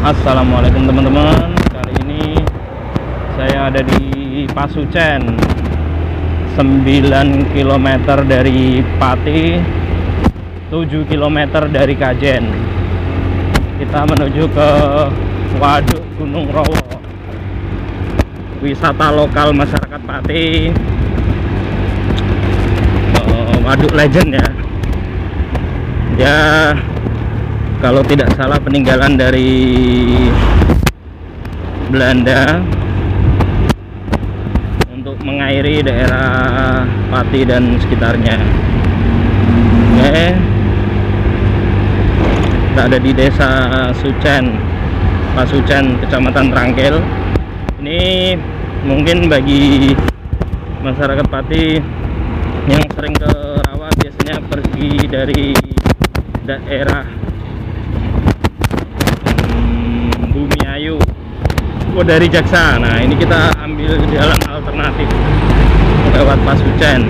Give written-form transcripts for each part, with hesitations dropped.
Assalamualaikum teman-teman. Kali ini saya ada di Pasucen, 9 km dari Pati, 7 km dari Kajen. Kita menuju ke Waduk Gunung Rowo, wisata lokal masyarakat Pati. Waduk legend ya. Ya, kalau tidak salah peninggalan dari Belanda untuk mengairi daerah Pati dan sekitarnya. Oke, kita ada di desa Sucen, Pasucen, Kecamatan Trangkil. Ini mungkin bagi masyarakat Pati yang sering ke rawa biasanya pergi dari daerah Bumiayu, dari Jaksa. Nah, ini kita ambil jalan alternatif lewat Pasucen,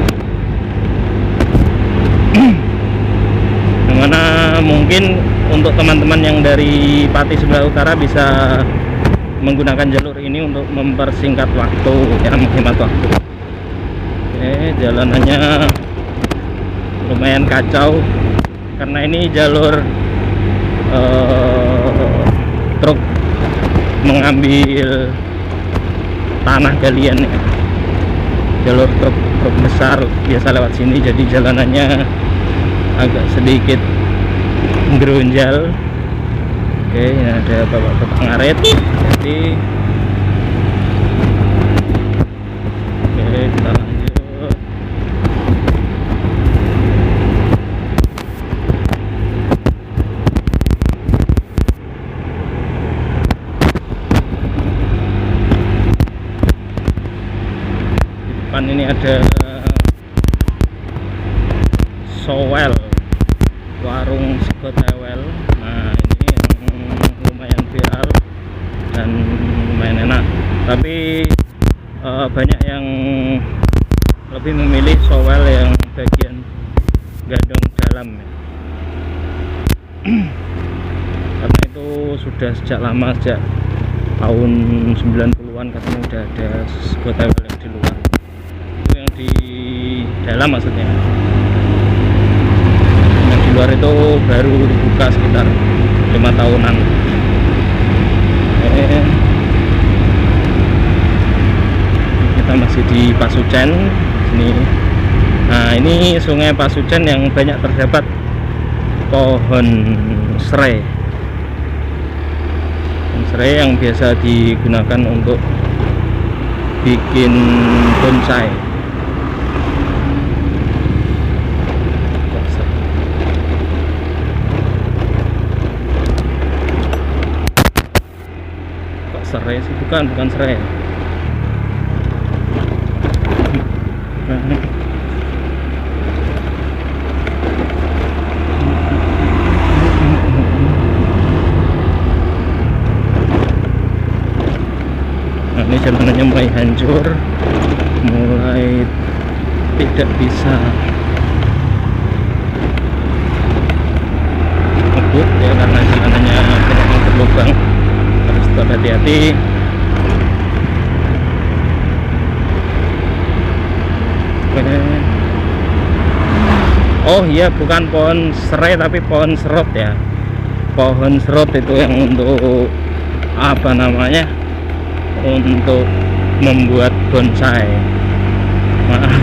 dimana mungkin untuk teman-teman yang dari Pati sebelah utara bisa menggunakan jalur ini untuk mempersingkat waktu, ya, menghemat waktu. Oke, jalanannya lumayan kacau karena ini jalur truk mengambil tanah galian ya. Jalur truk besar biasa lewat sini, jadi jalanannya agak sedikit gerunjal. Oke, ini ada bapak-bapak ngaret. Jadi oke, kita lanjut. Ini ada Sowel, warung sego tewel. Nah, ini yang lumayan viral dan lumayan enak, tapi banyak yang lebih memilih Sowel yang bagian gadong dalam ya. Karena itu sudah sejak lama, sejak tahun 90-an katanya udah ada sego tewel yang di luar, di dalam maksudnya. Yang di luar itu baru dibuka sekitar 5 tahunan. Kita masih di Pasucen sini. Nah, ini sungai Pasucen yang banyak terdapat pohon serai. Pohon serai yang biasa digunakan untuk bikin bonsai. Serai sih, bukan serai. Nah, ini jalanannya mulai hancur, mulai tidak bisa ngebut ya, karena jalanannya banyak yang berlubang. Harus tetap hati-hati. Oh iya, bukan pohon serai tapi pohon serut ya. Pohon serut itu yang untuk apa namanya, untuk membuat bonsai. Maaf.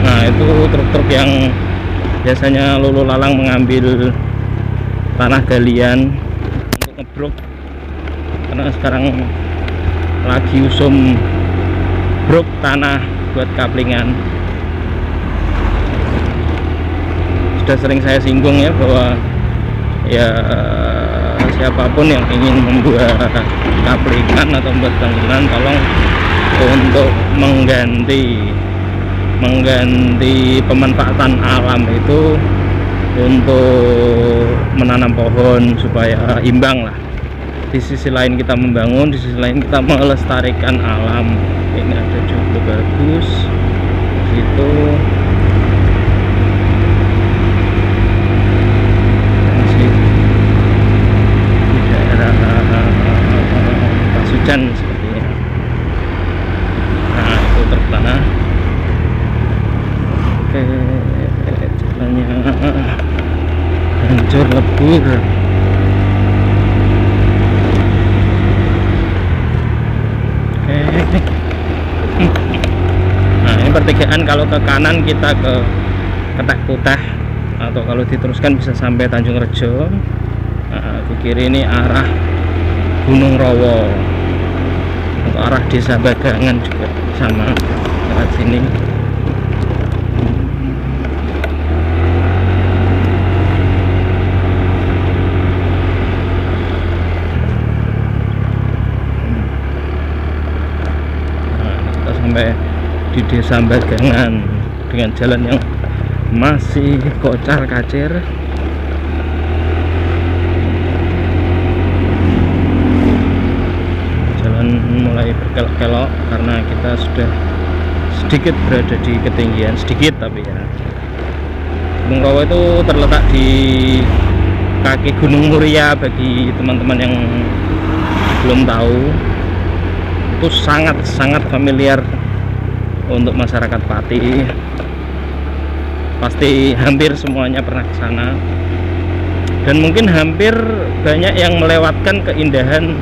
Nah, itu truk-truk yang biasanya lalu lalang mengambil tanah galian untuk ngebruk, karena sekarang lagi usum bruk tanah buat kaplingan. Sudah sering saya singgung ya, bahwa ya siapapun yang ingin membuat kaplingan atau membuat bangunan, tolong untuk mengganti pemanfaatan alam itu untuk menanam pohon supaya imbang lah. Di sisi lain kita membangun, di sisi lain kita melestarikan alam. Ini ada cukup bagus situ. hancur lebur. Oke. Nah ini pertigaan, kalau ke kanan kita ke Ketek Putih, atau kalau diteruskan bisa sampai Tanjung Rejo. Nah, ke kiri ini arah Gunung Rowo, untuk arah Desa Bagangan juga sama lewat sini. Nah, kita sampai di Desa Bagangan dengan jalan yang masih kocar kacir. Mulai berkelok-kelok karena kita sudah sedikit berada di ketinggian, sedikit tapi ya. Gunung Rowo itu terletak di kaki Gunung Muria. Bagi teman-teman yang belum tahu, itu sangat familiar untuk masyarakat Pati. Pasti hampir semuanya pernah ke sana, dan mungkin hampir banyak yang melewatkan keindahan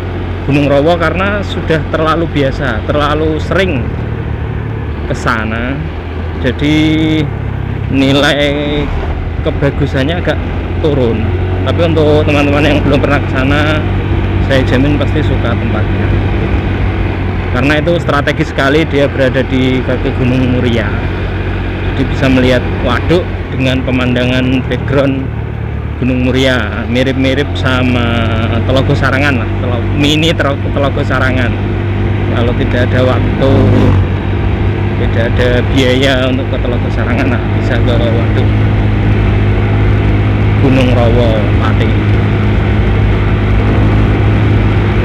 Gunung Rowo karena sudah terlalu biasa, terlalu sering ke sana. Jadi nilai kebagusannya agak turun. Tapi untuk teman-teman yang belum pernah ke sana, saya jamin pasti suka tempatnya. Karena itu strategis sekali, dia berada di kaki Gunung Muria. Jadi bisa melihat waduk dengan pemandangan background Gunung Muria, mirip-mirip sama Telaga Sarangan lah, mini Telaga Sarangan. Kalau tidak ada waktu, tidak ada biaya untuk ke Telaga Sarangan, nah bisa ke waduk Gunung Rowo Pati.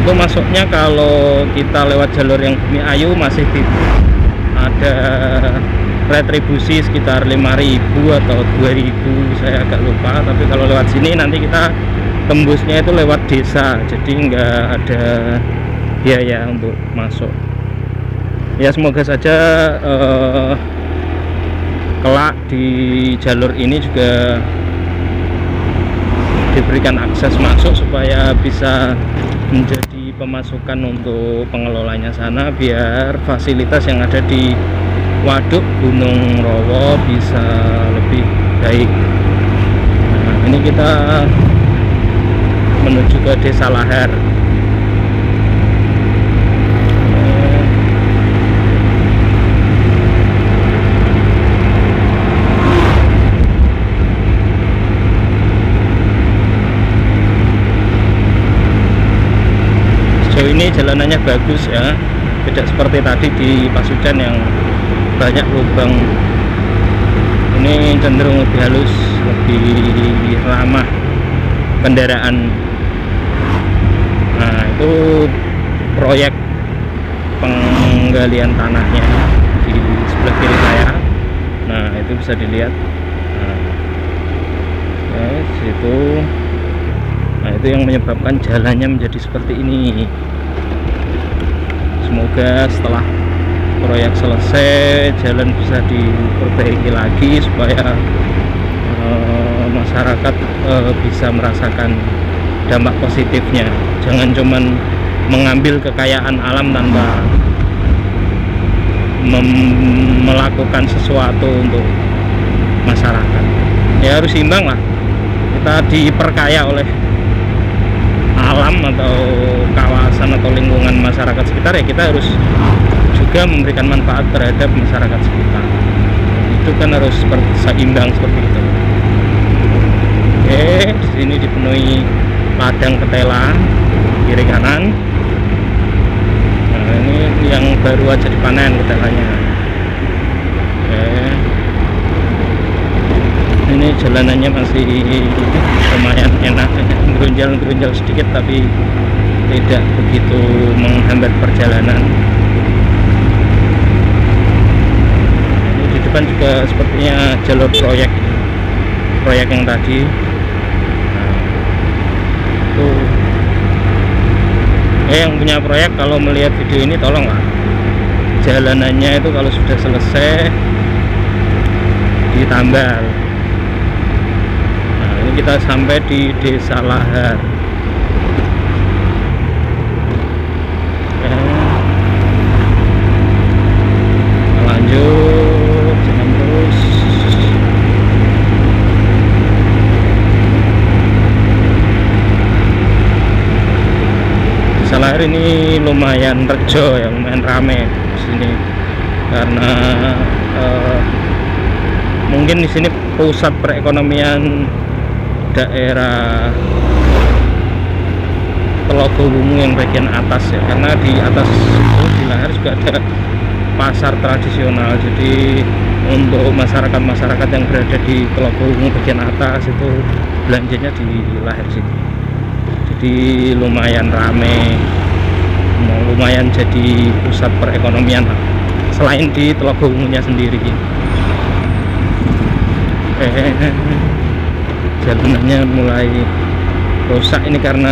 Itu masuknya kalau kita lewat jalur yang Bumi Ayu masih ada retribusi sekitar 5.000 atau 2.000, saya agak lupa. Tapi kalau lewat sini nanti kita tembusnya itu lewat desa, jadi nggak ada biaya untuk masuk. Ya semoga saja kelak di jalur ini juga diberikan akses masuk supaya bisa menjadi pemasukan untuk pengelolanya sana, biar fasilitas yang ada di waduk Gunung Rowo bisa lebih baik. Nah, ini kita menuju ke Desa Lahar. Sejauh ini jalanannya bagus ya, tidak seperti tadi di Pasucan yang banyak lubang. Ini cenderung lebih halus, lebih ramah kendaraan. Nah itu proyek penggalian tanahnya di sebelah kiri saya. Nah itu bisa dilihat. Nah, situ. Nah itu yang menyebabkan jalannya menjadi seperti ini. Semoga setelah proyek selesai, jalan bisa diperbaiki lagi supaya masyarakat bisa merasakan dampak positifnya. Jangan cuman mengambil kekayaan alam tanpa melakukan sesuatu untuk masyarakat. Ya harus imbang lah. Kita diperkaya oleh alam atau kawasan atau lingkungan masyarakat sekitar, ya kita harus juga memberikan manfaat terhadap masyarakat sekitar. Itu kan harus seimbang seperti itu. Oke, di sini dipenuhi ladang ketela kiri kanan. Nah, ini yang baru aja dipanen ketelanya. Oke. Ini jalanannya masih lumayan enak, gerunjal sedikit tapi tidak begitu menghambat perjalanan. Depan juga sepertinya jalur proyek yang tadi. Nah, itu yang punya proyek kalau melihat video ini tolong lah, jalanannya itu kalau sudah selesai ditambal. kita sampai di Desa Lahar. Lanjut jalan terus. Desa Lahar ini lumayan rejo ya, lumayan rame di sini karena mungkin di sini pusat perekonomian daerah Telogowungu yang bagian atas ya, karena di atas itu di Lahar juga ada pasar tradisional. Jadi untuk masyarakat yang berada di Telogowungu bagian atas itu belanjanya di Lahar sini. Jadi lumayan rame, lumayan jadi pusat perekonomian selain di Telogowungunya sendiri. Jalanannya mulai rusak ini karena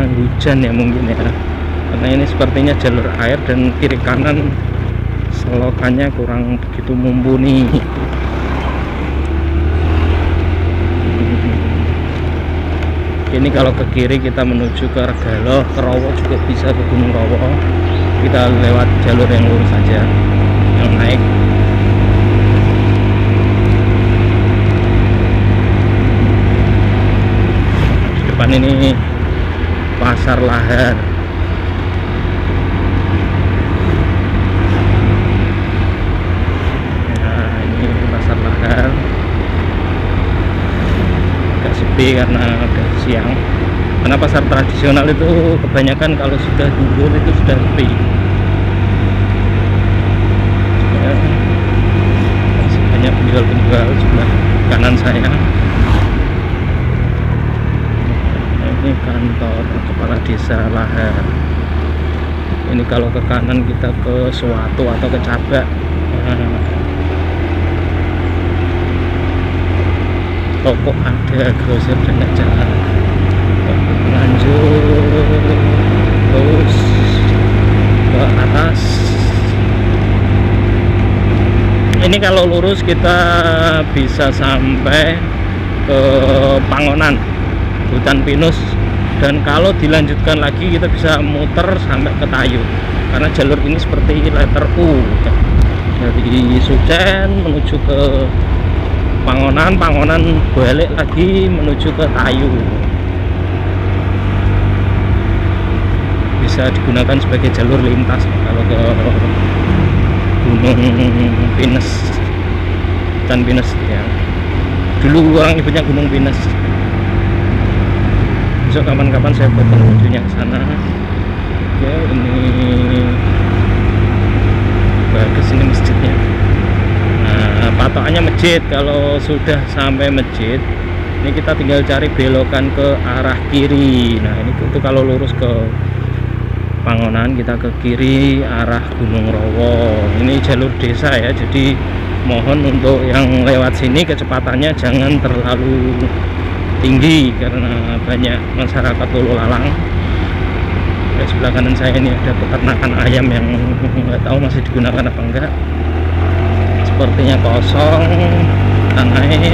hujan ya mungkin ya, karena ini sepertinya jalur air dan kiri kanan selokannya kurang begitu mumpuni. Ini kalau ke kiri kita menuju ke Regalo, ke Rowo juga bisa, ke Gunung Rowo. Kita lewat jalur yang lurus saja, yang naik. Depan ini Pasar Lahar. Nah, ini Pasar Lahar. Agak sepi karena udah siang. Karena pasar tradisional itu kebanyakan kalau sudah zuhur itu sudah sepi. Masih banyak penjual-penjual sebelah kanan saya. Ini kantor kepala desa Lahar. Ini kalau ke kanan kita ke Suwatu atau ke Cabak. Toko ada, grosir dan jalan. Lanjut terus ke atas. Ini kalau lurus kita bisa sampai ke Pangonan, hutan pinus, dan kalau dilanjutkan lagi kita bisa muter sampai ke Tayu karena jalur ini seperti letter U dari Sucen menuju ke Pangonan, balik lagi menuju ke Tayu. Bisa digunakan sebagai jalur lintas kalau ke Gunung Pinus, hutan pinus ya, dulu orang nyebutnya Gunung Pinus. Besok kapan-kapan saya buat videonya ke sana. Oke, ini bagus ini masjidnya. Nah, patokannya masjid. Kalau sudah sampai masjid, ini kita tinggal cari belokan ke arah kiri. Nah, ini itu kalau lurus ke Pangonan kita ke kiri arah Gunung Rowo. Ini jalur desa ya, jadi mohon untuk yang lewat sini kecepatannya jangan terlalu tinggi karena banyak masyarakat lalu lalang. Di sebelah kanan saya ini ada peternakan ayam yang nggak tahu masih digunakan apa enggak. Sepertinya kosong. Kita naik.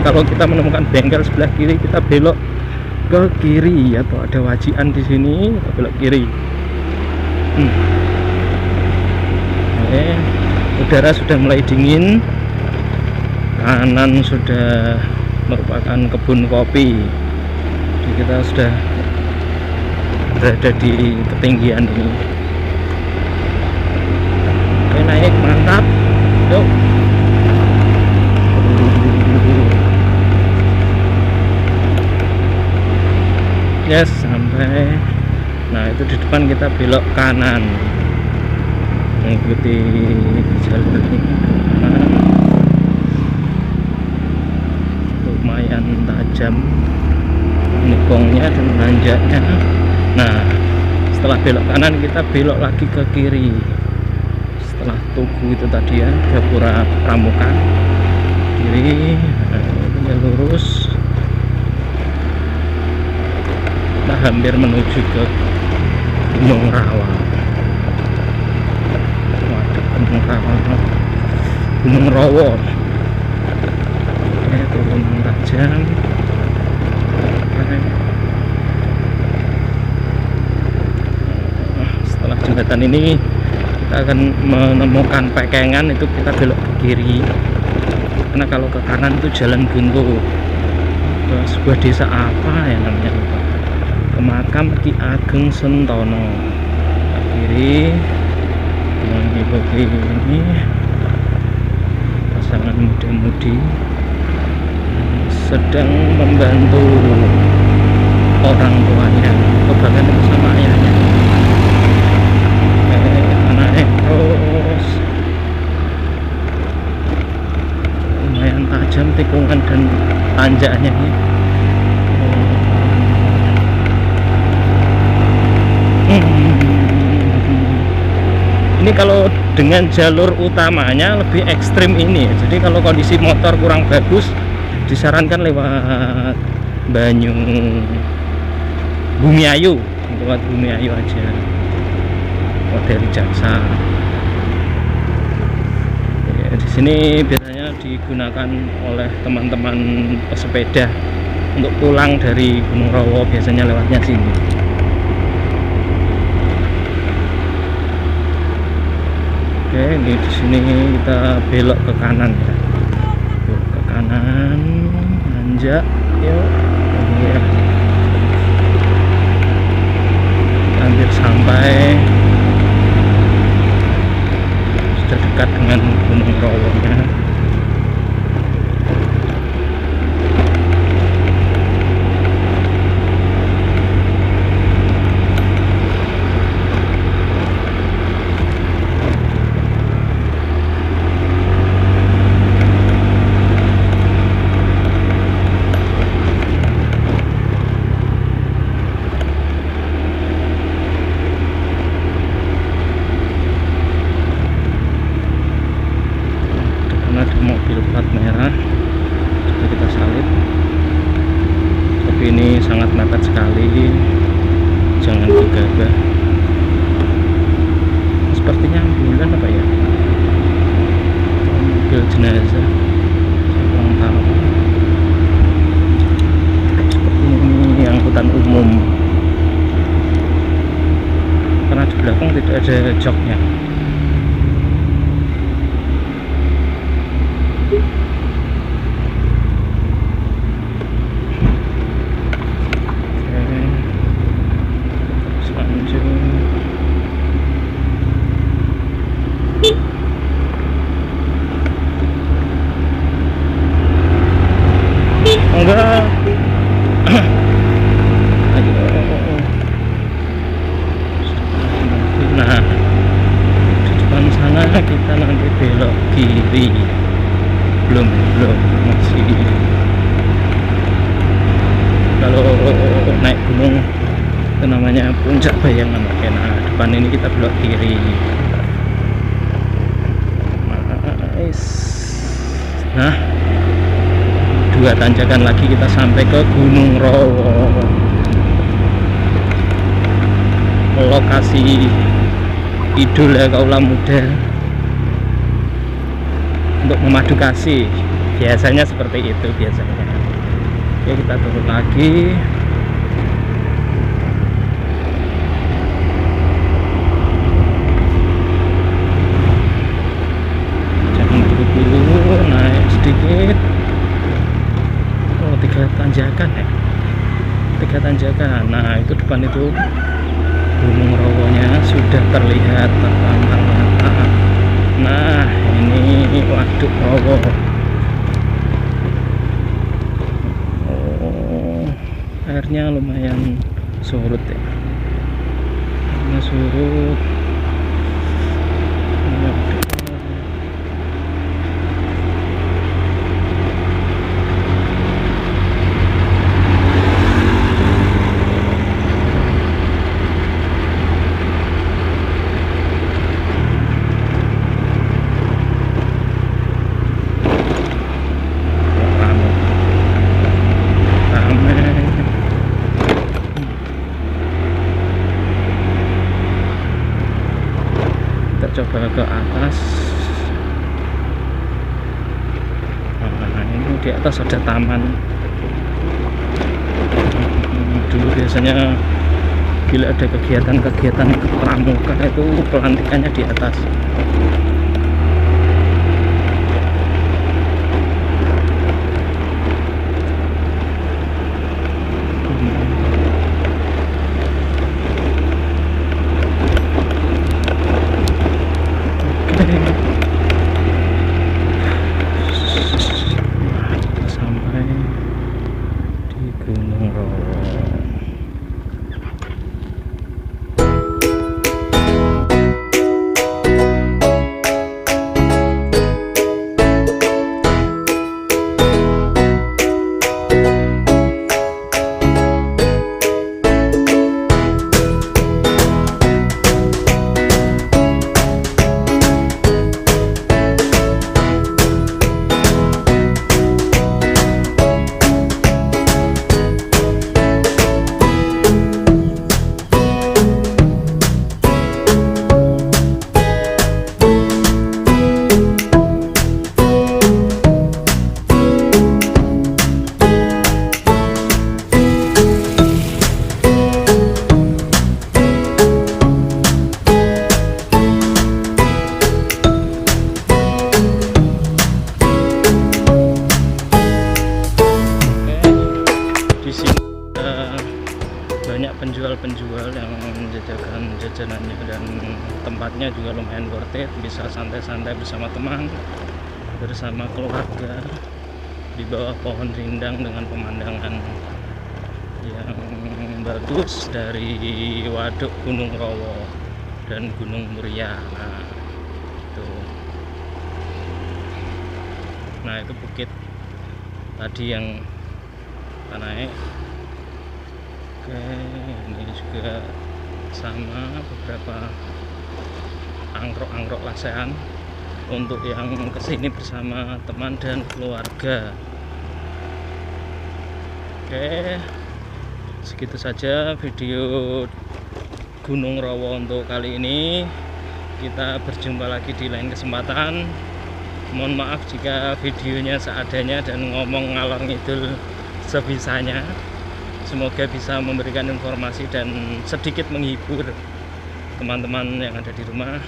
Kalau kita menemukan bengkel sebelah kiri, kita belok ke kiri, atau ada wajian di sini, kita belok kiri. Udara sudah mulai dingin, kanan sudah merupakan kebun kopi. Jadi kita sudah berada di ketinggian ini. Oke, naik, mantap, yuk. Yes, sampai. Nah, itu di depan kita belok kanan, mengikuti jalur ini. tajam nikongnya dan nanjaknya. Nah, setelah belok kanan kita belok lagi ke kiri. Setelah Tugu itu tadi ya, Gapura Pramuka kiri, nah, lurus. Kita hampir menuju ke Gunung Rawa. Waduh, Gunung Rawa, Gunung Rawa. Oke, turun tajam. Setelah jembatan ini kita akan menemukan pekengan, itu kita belok ke kiri, karena kalau ke kanan itu jalan buntu ke sebuah desa apa ya namanya, lupa, ke makam Ki Ageng Sentono. Ke kiri ini pasangan muda-mudi sedang membantu orang tuanya, bahkan itu sama ayahnya. Naik terus, lumayan tajam tikungan dan tanjaknya ini. Ini kalau dengan jalur utamanya lebih ekstrim ini ya. Jadi kalau kondisi motor kurang bagus disarankan lewat Bumiayu, lewat Bumiayu aja, dari Jaksa. Ya, di sini biasanya digunakan oleh teman-teman pesepeda untuk pulang dari Gunung Rawa, biasanya lewatnya sini. Oke, ini di sini kita belok ke kanan ya. Belok ke kanan, nanjak, yuk. Ya. Hampir sampai, sudah dekat dengan Gunung Rawa-nya. Ada mobil plat merah, coba kita salib, tapi ini sangat mepet sekali, jangan gegabah. Sepertinya ambulan apa ya, mobil jenazah, saya kurang tahu. Sepertinya ini angkutan umum, karena di belakang tidak ada joknya. Enggak. Nah, di depan sana kita nanti belok kiri. Belum masih. Kalau naik gunung itu namanya Puncak Bayangan. Oke, nah depan ini kita belok kiri. Nah, 2 tanjakan lagi kita sampai ke Gunung Rawa, lokasi idola kaula muda untuk memadu kasih, biasanya seperti itu biasanya. Oke, kita turun lagi. Jangan buru-buru, naik sedikit. 3 tanjakan ya, 3 tanjakan. Nah, itu depan itu Gunung Rawa-nya sudah terlihat terpampang mata. Nah, ini Waduk Rawa. Oh, airnya lumayan surut ya, airnya surut. di atas ada taman. Dulu biasanya bila ada kegiatan-kegiatan pramuka itu pelantikannya di atas. Sampai di Gunung Rawa. Di sini banyak penjual-penjual yang menjajakan jajanannya, dan tempatnya juga lumayan worth it. Bisa santai-santai bersama teman, bersama keluarga di bawah pohon rindang dengan pemandangan yang bagus dari waduk Gunung Rawa dan Gunung Muria. Nah itu bukit tadi yang kita naik. Oke, ini juga sama beberapa angkrok-angkrok lasean untuk yang kesini bersama teman dan keluarga. Oke, segitu saja video Gunung Rawa untuk kali ini. Kita berjumpa lagi di lain kesempatan. Mohon maaf jika videonya seadanya dan ngomong ngalor ngidul sebisanya. Semoga bisa memberikan informasi dan sedikit menghibur teman-teman yang ada di rumah.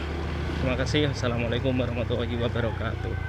Terima kasih. Assalamualaikum warahmatullahi wabarakatuh.